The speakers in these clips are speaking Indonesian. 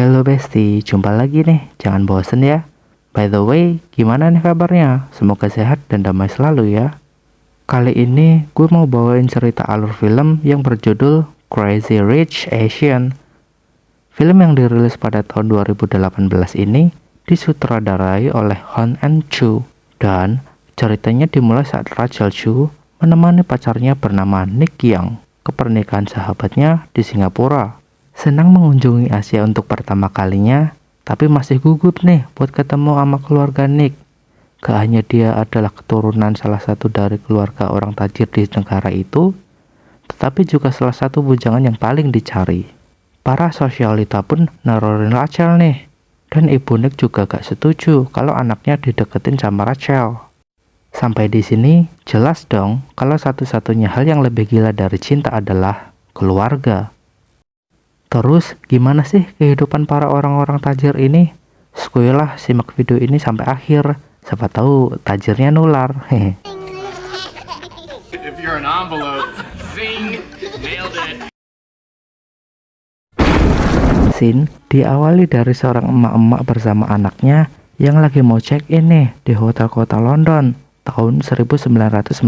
Halo Besti, jumpa lagi nih, jangan bosen ya. By the way, gimana nih kabarnya? Semoga sehat dan damai selalu ya. Kali ini gue mau bawain cerita alur film yang berjudul Crazy Rich Asian. Film yang dirilis pada tahun 2018 ini disutradarai oleh Hong An-chu, dan ceritanya dimulai saat Rachel Chu menemani pacarnya bernama Nick Young ke pernikahan sahabatnya di Singapura. Senang mengunjungi Asia untuk pertama kalinya, tapi masih gugup nih buat ketemu sama keluarga Nick. Gak hanya dia adalah keturunan salah satu dari keluarga orang tajir di negara itu, tetapi juga salah satu bujangan yang paling dicari. Para sosialita pun nerorin Rachel nih, dan ibu Nick juga gak setuju kalau anaknya dideketin sama Rachel. Sampai di sini jelas dong kalau satu-satunya hal yang lebih gila dari cinta adalah keluarga. Terus gimana sih kehidupan para orang-orang tajir ini? Skuilah simak video ini sampai akhir, siapa tahu tajirnya nular. Hehe. If you're an envelope, zing, nailed it. Scene diawali dari seorang emak-emak bersama anaknya yang lagi mau check-in nih di hotel kota London tahun 1995.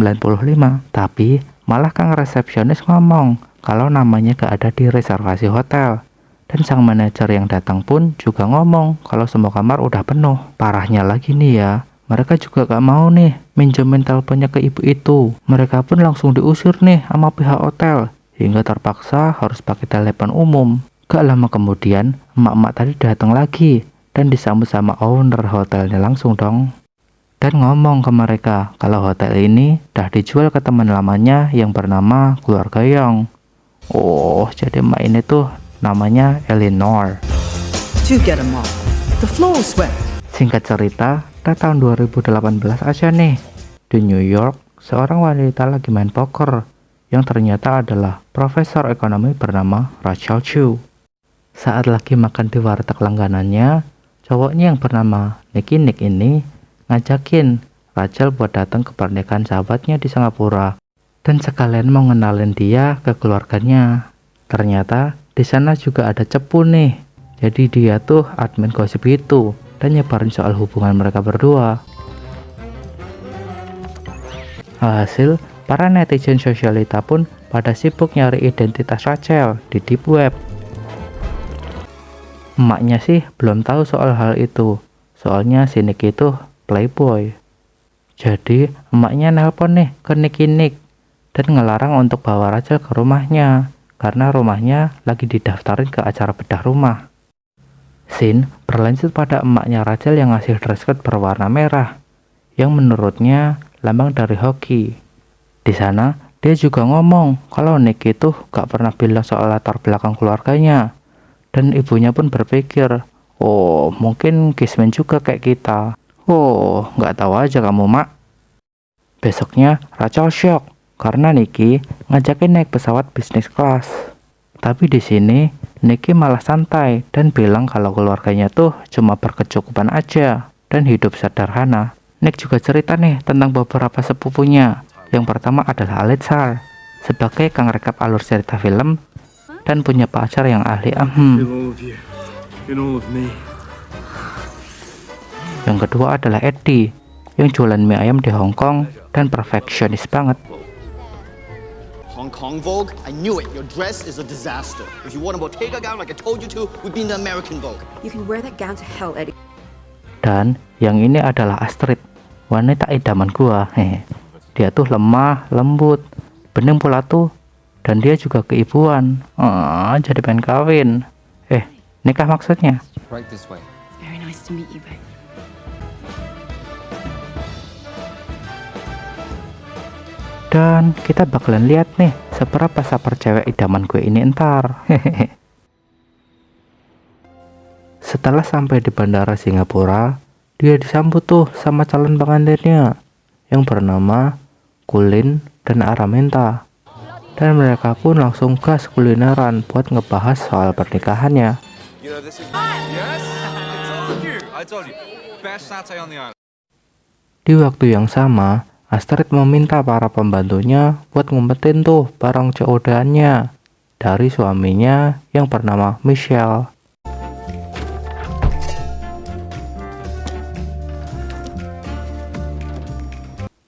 Tapi malah kang resepsionis ngomong kalau namanya gak ada di reservasi hotel. Dan sang manajer yang datang pun juga ngomong kalau semua kamar udah penuh. Parahnya lagi nih ya, mereka juga gak mau nih minjemin teleponnya ke ibu itu. Mereka pun langsung diusir nih sama pihak hotel, hingga terpaksa harus pakai telepon umum. Gak lama kemudian, emak-emak tadi datang lagi dan disambut sama owner hotelnya langsung dong. Dan ngomong ke mereka kalau hotel ini udah dijual ke teman lamanya yang bernama keluarga Young. Oh, jadi emak ini tuh namanya Eleanor. Singkat cerita, pada tahun 2018 aja nih, di New York, seorang wanita lagi main poker yang ternyata adalah profesor ekonomi bernama Rachel Chu. Saat lagi makan di warteg langganannya, cowoknya yang bernama Nick ini ngajakin Rachel buat datang ke pernikahan sahabatnya di Singapura dan sekalian mau ngenalin dia ke keluarganya. Ternyata di sana juga ada cepu nih. Jadi dia tuh admin gosip itu dan nyebarin soal hubungan mereka berdua. Hasil, para netizen sosialita pun pada sibuk nyari identitas Rachel di deep web. Emaknya sih belum tahu soal hal itu, soalnya si Nick itu playboy. Jadi emaknya nelpon nih ke Nick dan ngelarang untuk bawa Rachel ke rumahnya karena rumahnya lagi didaftarin ke acara bedah rumah. Scene berlanjut pada emaknya Rachel yang ngasih dress code berwarna merah yang menurutnya lambang dari hoki. Di sana dia juga ngomong kalau Nick itu gak pernah bilang soal latar belakang keluarganya, dan ibunya pun berpikir, oh mungkin kismin juga kayak kita. Oh, gak tahu aja kamu mak. Besoknya Rachel shock karena Nicky ngajakin naik pesawat bisnis kelas. Tapi di sini Nicky malah santai dan bilang kalau keluarganya tuh cuma berkecukupan aja dan hidup sederhana. Nick juga cerita nih tentang beberapa sepupunya. Yang pertama adalah Alit Sal sebagai kang rekap alur cerita film dan punya pacar yang ahli Yang kedua adalah Eddie yang jualan mie ayam di Hong Kong dan perfeksionis banget. Hong Kong Vogue? I knew it. Your dress is a disaster. If you want a Bottega gown like I told you to, we'd be in the American Vogue. You can wear that gown to hell, Eddie. Dan yang ini adalah Astrid, wanita idaman gua. Dia tuh lemah, lembut, bening pula tuh, dan dia juga keibuan. Jadi pengen kawin. Nikah maksudnya. Right this way. Very nice to meet you, babe. Dan kita bakalan lihat nih seberapa sabar cewek idaman gue ini entar. Setelah sampai di bandara Singapura, dia disambut tuh sama calon pengantinnya yang bernama Kulin dan Araminta. Dan mereka pun langsung gas kulineran buat ngebahas soal pernikahannya. Di waktu yang sama, Astrid meminta para pembantunya buat ngumpetin tuh barang COD-annya dari suaminya yang bernama Michelle.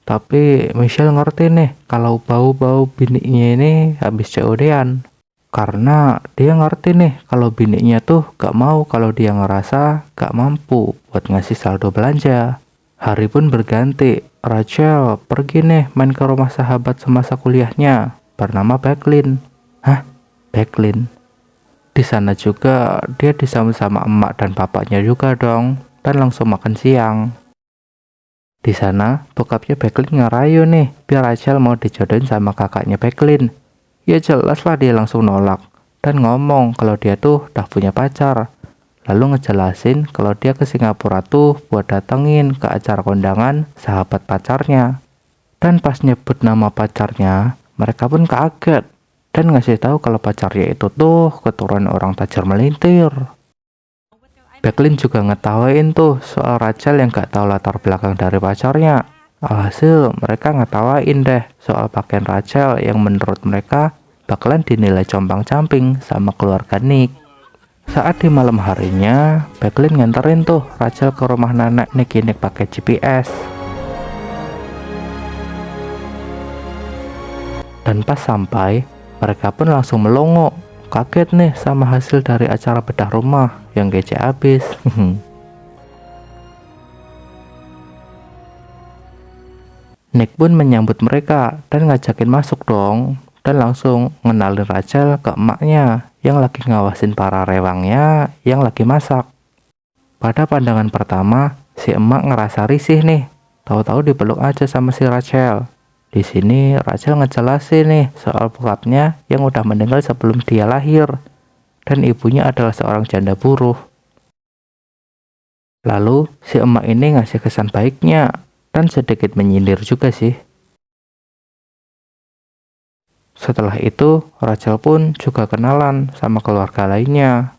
Tapi Michelle ngerti nih kalau bau-bau bininya ini habis COD-an. Karena dia ngerti nih kalau bininya tuh gak mau kalau dia ngerasa gak mampu buat ngasih saldo belanja. Hari pun berganti. Rachel pergi nih main ke rumah sahabat semasa kuliahnya bernama Becklin. Hah? Becklin? Di sana juga dia disambut sama emak dan bapaknya juga dong, dan langsung makan siang. Di sana, bokapnya Becklin ngerayu nih, biar Rachel mau dijodohin sama kakaknya Becklin. Ya jelas lah dia langsung nolak, dan ngomong kalau dia tuh udah punya pacar. Lalu ngejelasin kalau dia ke Singapura tuh buat datengin ke acara kondangan sahabat pacarnya. Dan pas nyebut nama pacarnya, mereka pun kaget, dan ngasih tahu kalau pacarnya itu tuh keturunan orang tajir melintir. Becklin juga ngetawain tuh soal Rachel yang gak tahu latar belakang dari pacarnya. Alhasil mereka ngetawain deh soal pakaian Rachel yang menurut mereka bakalan dinilai compang-camping sama keluarga Nick. Saat di malam harinya, Becklin nganterin tuh Rachel ke rumah nenek Nick pakai GPS. Dan pas sampai, mereka pun langsung melongo. Kaget nih sama hasil dari acara bedah rumah yang kece abis. Nick pun menyambut mereka dan ngajakin masuk dong, dan langsung ngenalin Rachel ke emaknya yang lagi ngawasin para rewangnya yang lagi masak. Pada pandangan pertama, si emak ngerasa risih nih, tahu-tahu dipeluk aja sama si Rachel. Di sini Rachel ngejelasin nih soal bokapnya yang udah meninggal sebelum dia lahir, dan ibunya adalah seorang janda buruh. Lalu si emak ini ngasih kesan baiknya dan sedikit menyindir juga sih. Setelah itu Rachel pun juga kenalan sama keluarga lainnya.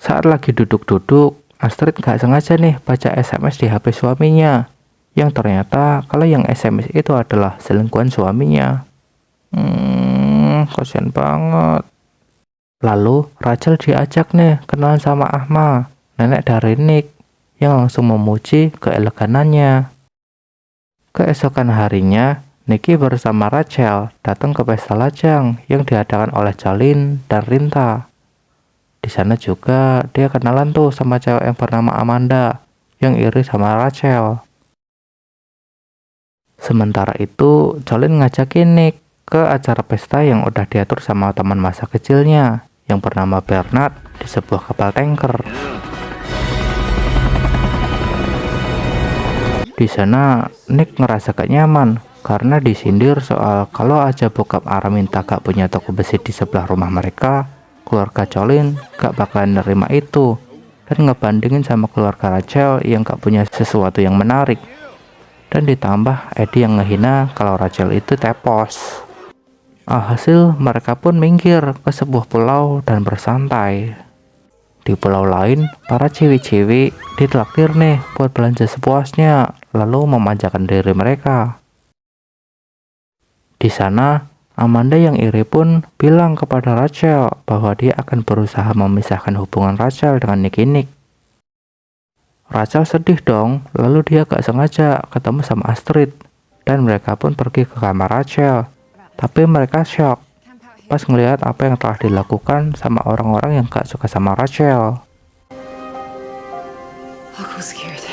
Saat lagi duduk-duduk, Astrid gak sengaja nih baca SMS di HP suaminya, yang ternyata kalau yang SMS itu adalah selingkuhan suaminya. Kasian banget. Lalu Rachel diajak nih kenalan sama Ahma, nenek dari Nick, yang langsung memuji keeleganannya. Keesokan harinya, Nicky bersama Rachel datang ke pesta lajang yang diadakan oleh Jolene dan Rinta. Di sana juga dia kenalan tuh sama cewek yang bernama Amanda yang iri sama Rachel. Sementara itu, Jolene ngajakin Nick ke acara pesta yang udah diatur sama teman masa kecilnya yang bernama Bernard di sebuah kapal tanker. Di sana, Nick ngerasa gak nyaman karena disindir soal kalau aja bokap Araminta gak punya toko besi di sebelah rumah mereka, keluarga Jolene gak bakalan nerima itu, dan ngebandingin sama keluarga Rachel yang gak punya sesuatu yang menarik. Dan ditambah Eddie yang ngehina kalau Rachel itu tepos. Alhasil mereka pun minggir ke sebuah pulau dan bersantai. Di pulau lain, para cewek-cewek ditraktir nih buat belanja sepuasnya, lalu memanjakan diri mereka. Di sana, Amanda yang iri pun bilang kepada Rachel bahwa dia akan berusaha memisahkan hubungan Rachel dengan Nick. Rachel sedih dong, lalu dia gak sengaja ketemu sama Astrid, dan mereka pun pergi ke kamar Rachel. Tapi mereka shock pas ngelihat apa yang telah dilakukan sama orang-orang yang gak suka sama Rachel. Aku scared.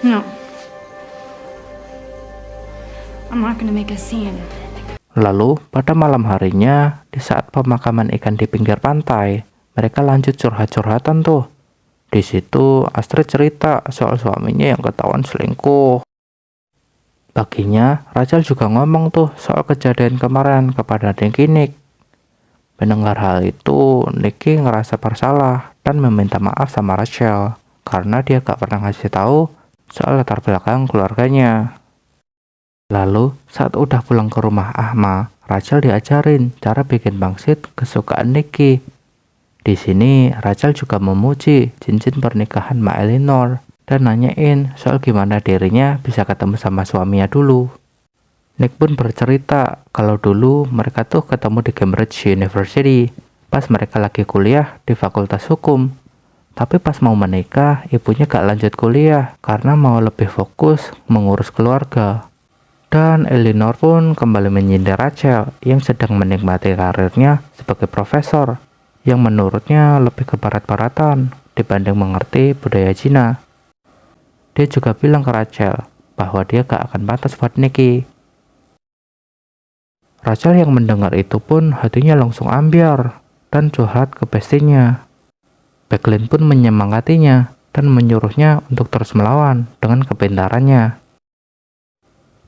No. I'm not gonna make a scene. Lalu pada malam harinya, di saat pemakaman ikan di pinggir pantai, mereka lanjut curhat-curhatan tuh. Di situ Astrid cerita soal suaminya yang ketahuan selingkuh. Paginya Rachel juga ngomong tuh soal kejadian kemarin kepada Nick. Mendengar hal itu, Nicky ngerasa bersalah dan meminta maaf sama Rachel karena dia gak pernah ngasih tahu soal latar belakang keluarganya. Lalu saat udah pulang ke rumah Ahma, Rachel diajarin cara bikin pangsit kesukaan Nicky. Di sini Rachel juga memuji cincin pernikahan Mbak Eleanor dan nanyain soal gimana dirinya bisa ketemu sama suaminya dulu. Nick pun bercerita kalau dulu mereka tuh ketemu di Cambridge University pas mereka lagi kuliah di Fakultas Hukum. Tapi pas mau menikah, ibunya gak lanjut kuliah karena mau lebih fokus mengurus keluarga. Dan Eleanor pun kembali menyindir Rachel yang sedang menikmati karirnya sebagai profesor, yang menurutnya lebih ke barat-baratan dibanding mengerti budaya Cina. Dia juga bilang ke Rachel bahwa dia gak akan pantas buat Nicky. Rachel yang mendengar itu pun hatinya langsung ambiar dan curhat ke bestinya. Becklin pun menyemangatinya dan menyuruhnya untuk terus melawan dengan kepintarannya.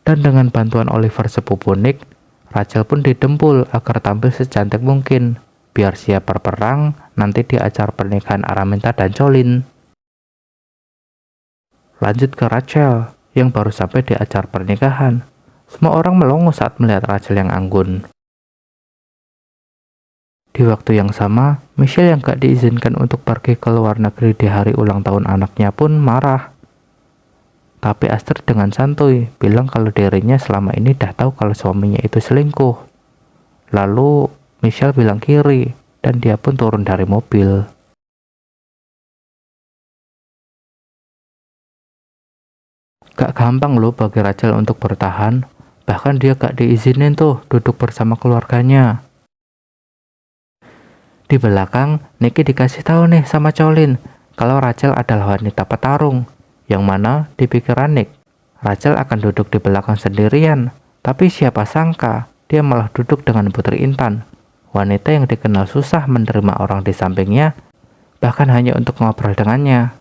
Dan dengan bantuan Oliver sepupu Nick, Rachel pun didempul agar tampil secantik mungkin, biar siap berperang nanti di acara pernikahan Araminta dan Colin. Lanjut ke Rachel, yang baru sampai di acara pernikahan. Semua orang melongo saat melihat Rachel yang anggun. Di waktu yang sama, Michelle yang gak diizinkan untuk pergi ke luar negeri di hari ulang tahun anaknya pun marah. Tapi Astrid dengan santuy bilang kalau dirinya selama ini dah tahu kalau suaminya itu selingkuh. Lalu Michelle bilang kiri dan dia pun turun dari mobil. Gak gampang loh bagi Rachel untuk bertahan. Bahkan dia gak diizinin tuh duduk bersama keluarganya. Di belakang, Nicky dikasih tahu nih sama Colin kalau Rachel adalah wanita petarung. Yang mana di pikiran Nick, Rachel akan duduk di belakang sendirian. Tapi siapa sangka dia malah duduk dengan Putri Intan, wanita yang dikenal susah menerima orang di sampingnya, bahkan hanya untuk ngobrol dengannya.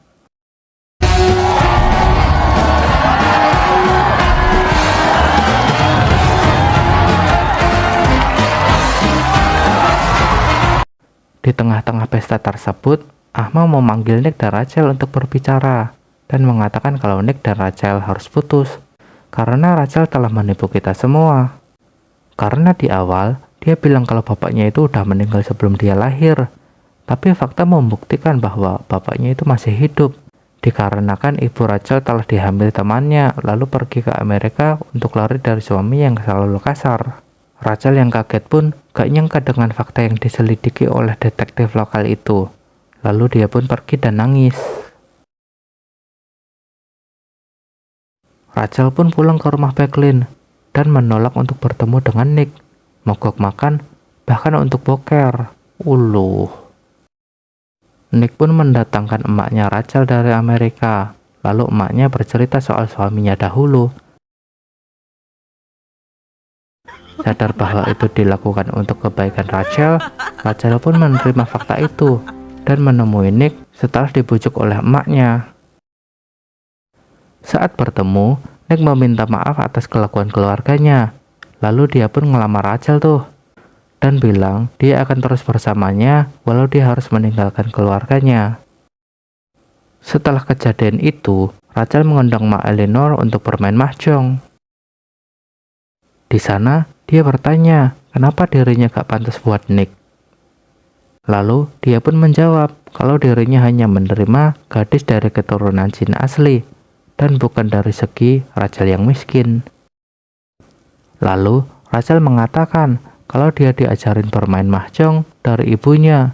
Di tengah-tengah pesta tersebut, Ahmad memanggil Nick dan Rachel untuk berbicara dan mengatakan kalau Nick dan Rachel harus putus karena Rachel telah menipu kita semua. Karena di awal dia bilang kalau bapaknya itu udah meninggal sebelum dia lahir, tapi fakta membuktikan bahwa bapaknya itu masih hidup dikarenakan ibu Rachel telah dihamil temannya lalu pergi ke Amerika untuk lari dari suami yang selalu kasar. Rachel yang kaget pun gak nyangka dengan fakta yang diselidiki oleh detektif lokal itu. Lalu dia pun pergi dan nangis. Rachel pun pulang ke rumah Becklin dan menolak untuk bertemu dengan Nick, mogok makan, bahkan untuk boker. Nick pun mendatangkan emaknya Rachel dari Amerika. Lalu emaknya bercerita soal suaminya dahulu. Sadar bahwa itu dilakukan untuk kebaikan Rachel, Rachel pun menerima fakta itu dan menemui Nick setelah dibujuk oleh emaknya. Saat bertemu, Nick meminta maaf atas kelakuan keluarganya. Lalu dia pun ngelamar Rachel tuh dan bilang dia akan terus bersamanya walau dia harus meninggalkan keluarganya. Setelah kejadian itu, Rachel mengundang Mak Eleanor untuk bermain mahjong. Di sana, dia bertanya kenapa dirinya gak pantas buat Nick. Lalu dia pun menjawab kalau dirinya hanya menerima gadis dari keturunan Cina asli dan bukan dari segi Rachel yang miskin. Lalu Rachel mengatakan kalau dia diajarin bermain mahjong dari ibunya,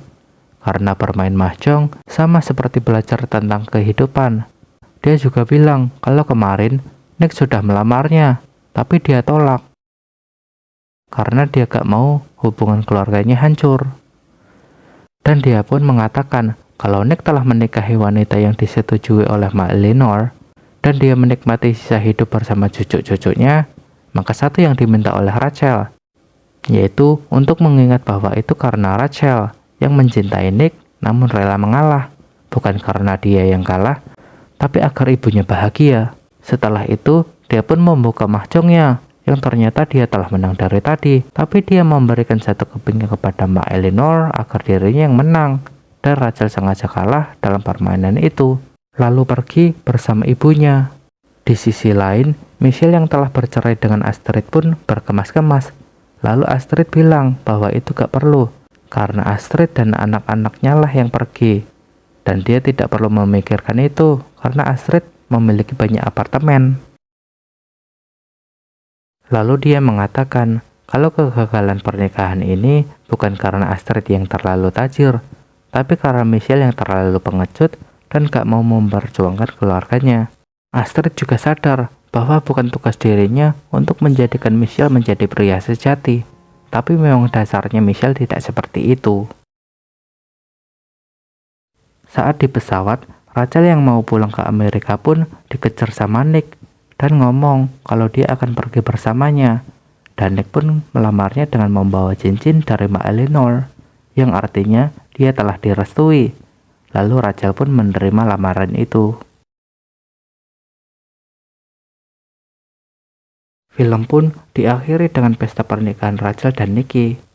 karena bermain mahjong sama seperti belajar tentang kehidupan. Dia juga bilang kalau kemarin Nick sudah melamarnya, tapi dia tolak karena dia gak mau hubungan keluarganya hancur. Dan dia pun mengatakan kalau Nick telah menikahi wanita yang disetujui oleh Mak Eleanor dan dia menikmati sisa hidup bersama cucu-cucunya, maka satu yang diminta oleh Rachel, yaitu untuk mengingat bahwa itu karena Rachel yang mencintai Nick namun rela mengalah, bukan karena dia yang kalah, tapi agar ibunya bahagia. Setelah itu, dia pun membuka mahjongnya, yang ternyata dia telah menang dari tadi, tapi dia memberikan satu kepingnya kepada Mak Eleanor agar dirinya yang menang, dan Rachel sengaja kalah dalam permainan itu, lalu pergi bersama ibunya. Di sisi lain, Michelle yang telah bercerai dengan Astrid pun berkemas-kemas. Lalu Astrid bilang bahwa itu gak perlu, karena Astrid dan anak-anaknya lah yang pergi. Dan dia tidak perlu memikirkan itu, karena Astrid memiliki banyak apartemen. Lalu dia mengatakan kalau kegagalan pernikahan ini bukan karena Astrid yang terlalu tajir, tapi karena Michelle yang terlalu pengecut dan gak mau memperjuangkan keluarganya. Astrid juga sadar bahwa bukan tugas dirinya untuk menjadikan Michelle menjadi pria sejati, tapi memang dasarnya Michelle tidak seperti itu. Saat di pesawat, Rachel yang mau pulang ke Amerika pun dikejar sama Nick dan ngomong kalau dia akan pergi bersamanya. Dan Nick pun melamarnya dengan membawa cincin dari Mbak Eleanor, yang artinya dia telah direstui. Lalu Rachel pun menerima lamaran itu. Film pun diakhiri dengan pesta pernikahan Rachel dan Nicky.